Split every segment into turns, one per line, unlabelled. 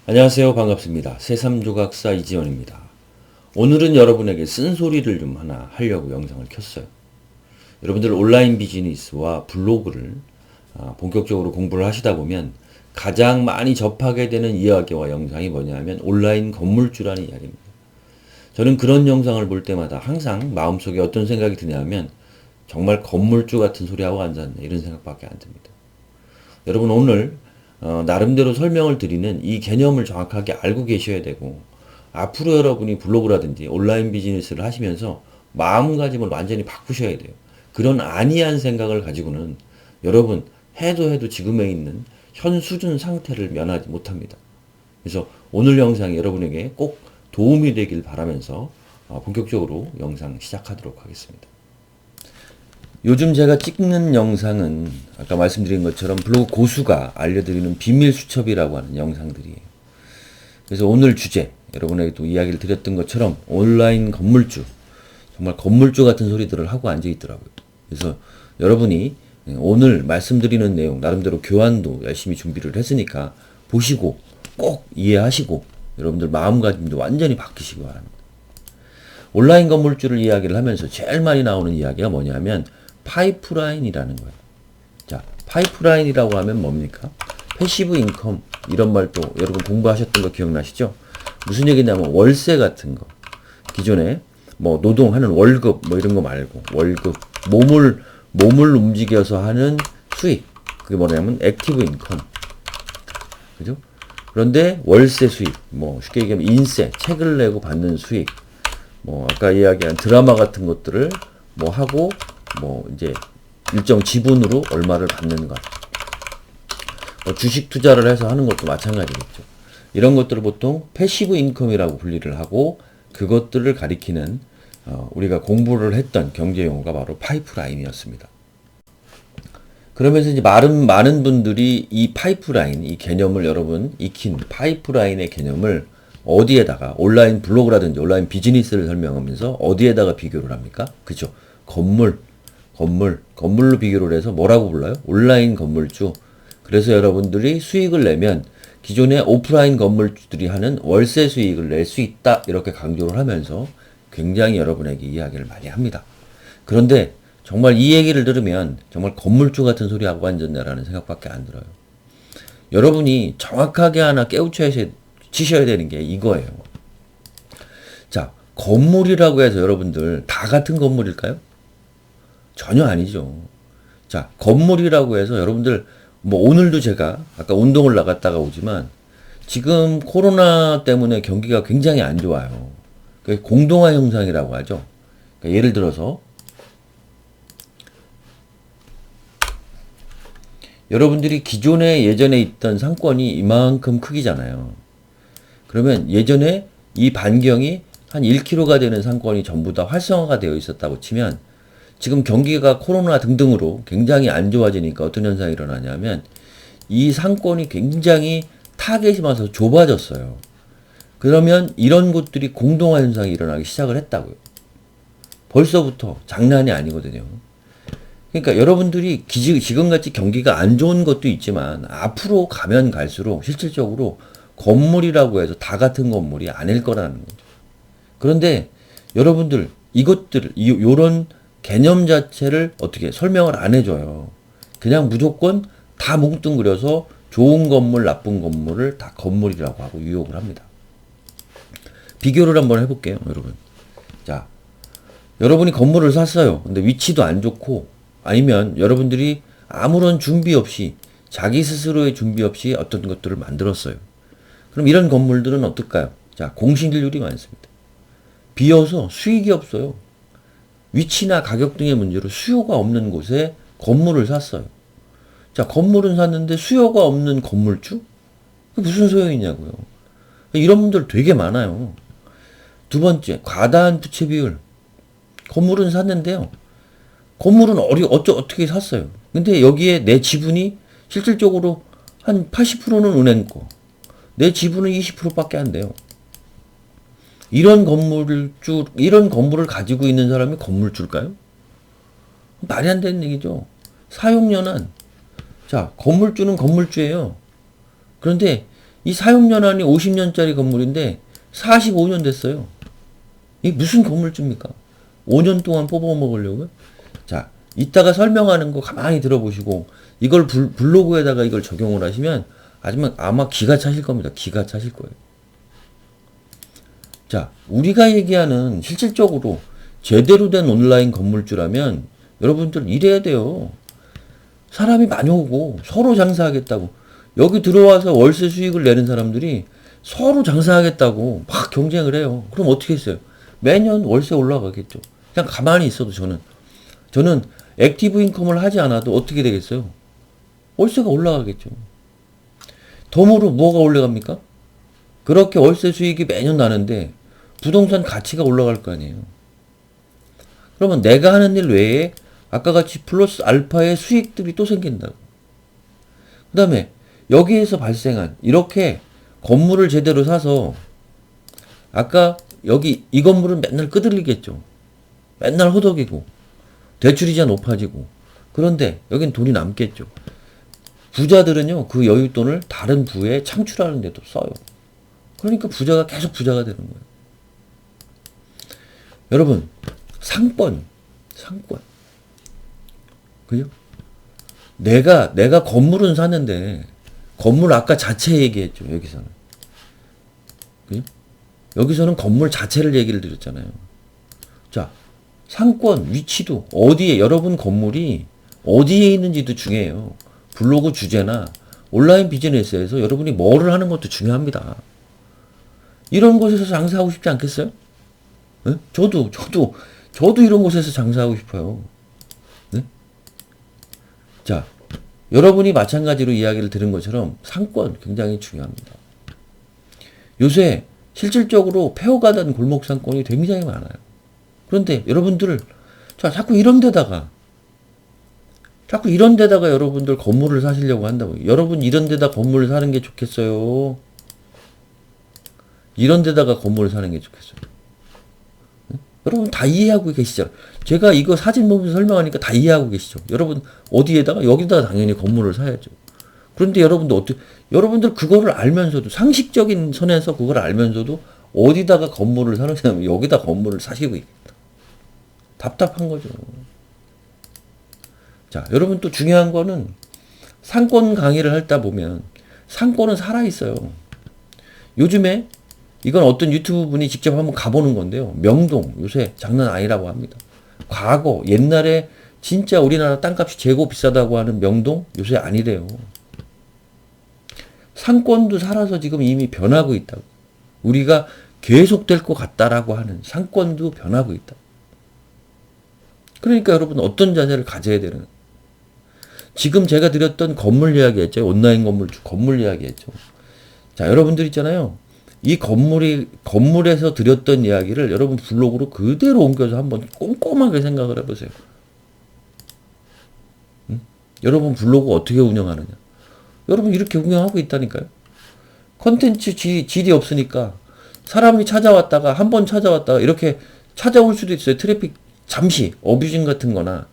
안녕하세요. 반갑습니다. 새삼조각사 이지원입니다. 오늘은 여러분에게 쓴소리를 좀 하나 하려고 영상을 켰어요. 여러분들 온라인 비즈니스와 블로그를 본격적으로 공부를 하시다 보면 가장 많이 접하게 되는 이야기와 영상이 뭐냐면 온라인 건물주라는 이야기입니다. 저는 그런 영상을 볼 때마다 항상 마음속에 어떤 생각이 드냐면 정말 건물주 같은 소리하고 앉았네 이런 생각밖에 안 듭니다. 여러분 오늘 나름대로 설명을 드리는 이 개념을 정확하게 알고 계셔야 되고 앞으로 여러분이 블로그라든지 온라인 비즈니스를 하시면서 마음가짐을 완전히 바꾸셔야 돼요. 그런 안이한 생각을 가지고는 여러분 해도 지금에 있는 현 수준 상태를 면하지 못합니다. 그래서 오늘 영상이 여러분에게 꼭 도움이 되길 바라면서 본격적으로 영상 시작하도록 하겠습니다. 요즘 제가 찍는 영상은 아까 말씀드린 것처럼 블로그 고수가 알려드리는 비밀 수첩이라고 하는 영상들이에요. 그래서 오늘 주제, 여러분에게 또 이야기를 드렸던 것처럼 온라인 건물주, 정말 건물주 같은 소리들을 하고 앉아 있더라고요. 그래서 여러분이 오늘 말씀드리는 내용, 나름대로 교환도 열심히 준비를 했으니까 보시고 꼭 이해하시고 여러분들 마음가짐도 완전히 바뀌시기 바랍니다. 온라인 건물주를 이야기를 하면서 제일 많이 나오는 이야기가 뭐냐면 파이프라인이라는 거예요. 자, 파이프라인이라고 하면 뭡니까? 패시브 인컴 이런 말 또 여러분 공부하셨던 거 기억나시죠? 무슨 얘기냐면 월세 같은 거. 기존에 뭐 노동하는 월급 뭐 이런 거 말고 월급 몸을 움직여서 하는 수익. 그게 뭐냐면 액티브 인컴. 그죠? 그런데 월세 수익, 뭐 쉽게 얘기하면 인세, 책을 내고 받는 수익. 뭐 아까 이야기한 드라마 같은 것들을 뭐 하고 뭐 이제 일정 지분으로 얼마를 받는 것. 뭐 주식 투자를 해서 하는 것도 마찬가지겠죠. 이런 것들을 보통 패시브 인컴이라고 분리를 하고 그것들을 가리키는 우리가 공부를 했던 경제 용어가 바로 파이프라인이었습니다. 그러면서 이제 많은 분들이 이 파이프라인, 이 개념을 여러분 익힌 파이프라인의 개념을 어디에다가 온라인 블로그라든지 온라인 비즈니스를 설명하면서 어디에다가 비교를 합니까? 그죠? 건물로 비교를 해서 뭐라고 불러요? 온라인 건물주. 그래서 여러분들이 수익을 내면 기존의 오프라인 건물주들이 하는 월세 수익을 낼 수 있다. 이렇게 강조를 하면서 굉장히 여러분에게 이야기를 많이 합니다. 그런데 정말 이 얘기를 들으면 정말 건물주 같은 소리 하고 앉았냐라는 생각밖에 안 들어요. 여러분이 정확하게 하나 치셔야 되는 게 이거예요. 자, 건물이라고 해서 여러분들 다 같은 건물일까요? 전혀 아니죠. 자, 건물이라고 해서 여러분들 뭐 오늘도 제가 아까 운동을 나갔다가 오지만 지금 코로나 때문에 경기가 굉장히 안 좋아요. 공동화 현상이라고 하죠. 그러니까 예를 들어서 여러분들이 기존에 예전에 있던 상권이 이만큼 크기잖아요. 그러면 예전에 이 반경이 한 1km가 되는 상권이 전부 다 활성화가 되어 있었다고 치면 지금 경기가 코로나 등등으로 굉장히 안 좋아지니까 어떤 현상이 일어나냐면 이 상권이 굉장히 타겟이 와서 좁아졌어요. 그러면 이런 곳들이 공동화 현상이 일어나기 시작을 했다고요. 벌써부터 장난이 아니거든요. 그러니까 여러분들이 지금같이 경기가 안 좋은 것도 있지만 앞으로 가면 갈수록 실질적으로 건물이라고 해서 다 같은 건물이 아닐 거라는 거죠. 그런데 여러분들 요런 개념 자체를 어떻게 설명을 안 해줘요. 그냥 무조건 다 뭉뚱그려서 좋은 건물, 나쁜 건물을 다 건물이라고 하고 유혹을 합니다. 비교를 한번 해볼게요, 여러분. 자, 여러분이 건물을 샀어요. 근데 위치도 안 좋고, 아니면 여러분들이 아무런 준비 없이, 자기 스스로의 준비 없이 어떤 것들을 만들었어요. 그럼 이런 건물들은 어떨까요? 자, 공실률이 많습니다. 비어서 수익이 없어요. 위치나 가격 등의 문제로 수요가 없는 곳에 건물을 샀어요. 자, 건물은 샀는데 수요가 없는 건물주? 그게 무슨 소용이냐고요. 이런 분들 되게 많아요. 두 번째, 과다한 부채 비율. 건물은 샀는데요. 건물은 어떻게 샀어요. 근데 여기에 내 지분이 실질적으로 한 80%는 은행 거. 내 지분은 20%밖에 안 돼요. 이런 건물을 가지고 있는 사람이 건물주일까요? 말이 안 되는 얘기죠. 사용연한. 자, 건물주는 건물주예요. 그런데 이 사용연한이 50년짜리 건물인데 45년 됐어요. 이게 무슨 건물주입니까? 5년 동안 뽑아먹으려고요? 자, 이따가 설명하는 거 가만히 들어보시고 이걸 블로그에다가 이걸 적용을 하시면 아마 기가 차실 겁니다. 기가 차실 거예요. 자, 우리가 얘기하는 실질적으로 제대로 된 온라인 건물주라면 여러분들 이래야 돼요. 사람이 많이 오고 서로 장사하겠다고. 여기 들어와서 월세 수익을 내는 사람들이 서로 장사하겠다고 막 경쟁을 해요. 그럼 어떻게 했어요? 매년 월세 올라가겠죠. 그냥 가만히 있어도 저는 액티브 인컴을 하지 않아도 어떻게 되겠어요? 월세가 올라가겠죠. 덤으로 뭐가 올라갑니까? 그렇게 월세 수익이 매년 나는데 부동산 가치가 올라갈 거 아니에요. 그러면 내가 하는 일 외에 아까 같이 플러스 알파의 수익들이 또 생긴다고. 그 다음에 여기에서 발생한 이렇게 건물을 제대로 사서 아까 여기 이 건물은 맨날 끄들리겠죠. 맨날 허덕이고 대출이자 높아지고 그런데 여긴 돈이 남겠죠. 부자들은요 그 여윳돈을 다른 부에 창출하는 데도 써요. 그러니까 부자가 계속 부자가 되는 거예요. 여러분 상권 그죠? 내가 건물은 샀는데 건물 아까 자체 얘기했죠. 여기서는 그죠? 여기서는 건물 자체를 얘기를 드렸잖아요. 자, 상권 위치도 어디에 여러분 건물이 어디에 있는지도 중요해요. 블로그 주제나 온라인 비즈니스에서 여러분이 뭐를 하는 것도 중요합니다. 이런 곳에서 장사하고 싶지 않겠어요? 네? 저도 이런 곳에서 장사하고 싶어요. 네? 자, 여러분이 마찬가지로 이야기를 들은 것처럼 상권 굉장히 중요합니다. 요새 실질적으로 폐허가던 골목 상권이 굉장히 많아요. 그런데 여러분들 자꾸 이런 데다가 여러분들 건물을 사시려고 한다고요. 여러분 이런 데다 건물을 사는 게 좋겠어요? 이런 데다가 건물을 사는 게 좋겠어요? 응? 여러분 다 이해하고 계시죠? 제가 이거 사진 보면서 설명하니까 다 이해하고 계시죠? 여러분 어디에다가? 여기다가 당연히 건물을 사야죠. 그런데 여러분들 그거를 알면서도 상식적인 선에서 그걸 알면서도 어디다가 건물을 사느냐면 여기다 건물을 사시고 있다. 답답한 거죠. 자, 여러분 또 중요한 거는 상권 강의를 하다 보면 상권은 살아있어요. 요즘에 이건 어떤 유튜브 분이 직접 한번 가보는 건데요. 명동 요새 장난 아니라고 합니다. 과거 옛날에 진짜 우리나라 땅값이 재고 비싸다고 하는 명동 요새 아니래요. 상권도 살아서 지금 이미 변하고 있다고. 우리가 계속될 것 같다라고 하는 상권도 변하고 있다. 그러니까 여러분 어떤 자세를 가져야 되는 지금 제가 드렸던 건물 이야기 했죠. 온라인 건물 이야기 했죠. 자, 여러분들 있잖아요. 이 건물에서 드렸던 이야기를 여러분 블로그로 그대로 옮겨서 한번 꼼꼼하게 생각을 해보세요. 응? 여러분 블로그 어떻게 운영하느냐. 여러분 이렇게 운영하고 있다니까요. 컨텐츠 질이 없으니까 사람이 한 번 찾아왔다가 이렇게 찾아올 수도 있어요. 트래픽 잠시 어뷰징 같은 거나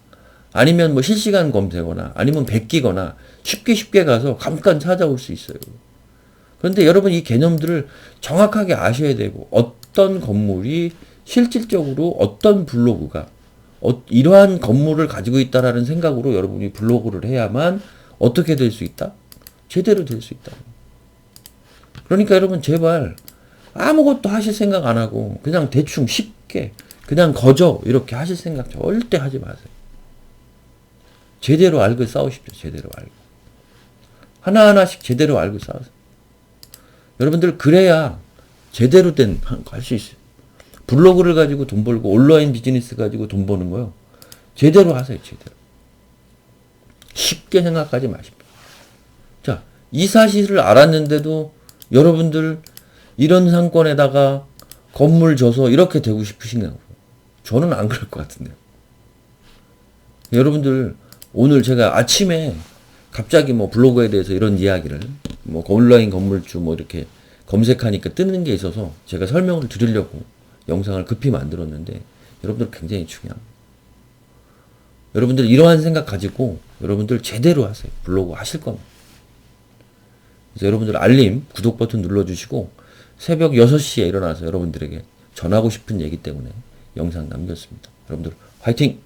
아니면 뭐 실시간 검색어나 아니면 베끼거나 쉽게 가서 잠깐 찾아올 수 있어요. 그런데 여러분 이 개념들을 정확하게 아셔야 되고 어떤 건물이 실질적으로 어떤 블로그가 이러한 건물을 가지고 있다라는 생각으로 여러분이 블로그를 해야만 어떻게 될 수 있다? 제대로 될 수 있다. 그러니까 여러분 제발 아무것도 하실 생각 안 하고 그냥 대충 쉽게 그냥 거저 이렇게 하실 생각 절대 하지 마세요. 제대로 알고 싸우십시오. 제대로 알고. 하나하나씩 제대로 알고 싸우세요. 여러분들 그래야 제대로 된 거 할 수 있어요. 블로그를 가지고 돈 벌고 온라인 비즈니스 가지고 돈 버는 거요. 제대로 하세요. 제대로. 쉽게 생각하지 마십시오. 자, 이 사실을 알았는데도 여러분들 이런 상권에다가 건물 줘서 이렇게 되고 싶으신가요? 저는 안 그럴 것 같은데요. 여러분들 오늘 제가 아침에 갑자기 뭐 블로그에 대해서 이런 이야기를 뭐 온라인 건물주 뭐 이렇게 검색하니까 뜨는 게 있어서 제가 설명을 드리려고 영상을 급히 만들었는데 여러분들 굉장히 중요합니다. 여러분들 이러한 생각 가지고 여러분들 제대로 하세요. 블로그 하실 겁니다. 그래서 여러분들 알림, 구독 버튼 눌러주시고 새벽 6시에 일어나서 여러분들에게 전하고 싶은 얘기 때문에 영상 남겼습니다. 여러분들 화이팅!